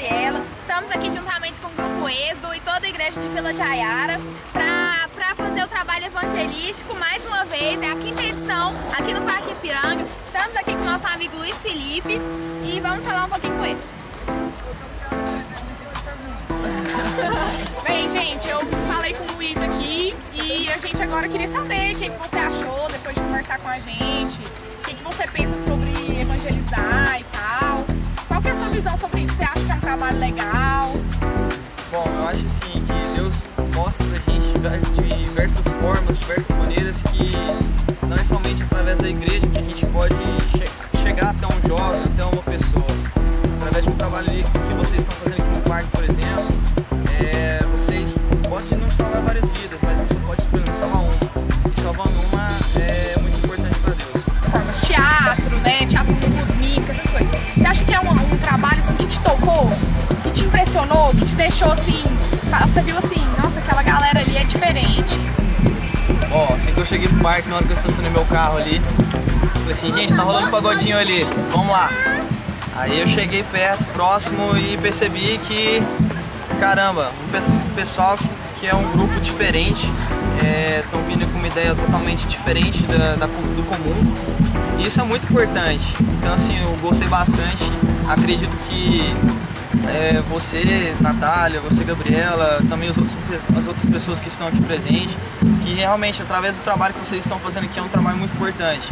Gabriela. Estamos aqui juntamente com o Grupo Êxodo e toda a igreja de Vila Jaiara para fazer o trabalho evangelístico mais uma vez. É a quinta edição aqui no Parque Ipiranga. Estamos aqui com o nosso amigo Luiz Felipe e vamos falar um pouquinho com ele. Bem, gente, eu falei com o Luiz aqui e a gente agora queria saber o que você achou depois de conversar com a gente, o que você pensa sobre evangelizar e tal. Qual que é a sua visão sobre isso? Você acha que é um trabalho legal? Bom, eu acho assim que Deus mostra pra gente de diversas formas, diversas maneiras, que não é somente através da igreja que a gente pode chegar até um jovem, até uma pessoa. Através de um trabalho que vocês estão fazendo aqui no parque, por exemplo, vocês podem não salvar várias vidas, mas você pode pelo menos salvar uma. E salvando uma é muito importante para Deus. Formas, teatro, né? Teatro mímica, essas coisas. Você acha que é um trabalho assim, que te tocou, que te impressionou, que te deixou assim, você viu assim, nossa, aquela galera ali é diferente? Bom, assim que eu cheguei pro parque, na hora que eu estacionei meu carro ali, falei assim, gente, tá rolando um pagodinho ali, vamos lá. Aí eu cheguei perto, próximo, e percebi que, caramba, um pessoal que é um grupo diferente, estão vindo com uma ideia totalmente diferente do comum, e isso é muito importante. Então assim, eu gostei bastante, acredito que você, Natália, você, Gabriela, também as outras pessoas que estão aqui presentes, que realmente através do trabalho que vocês estão fazendo aqui é um trabalho muito importante.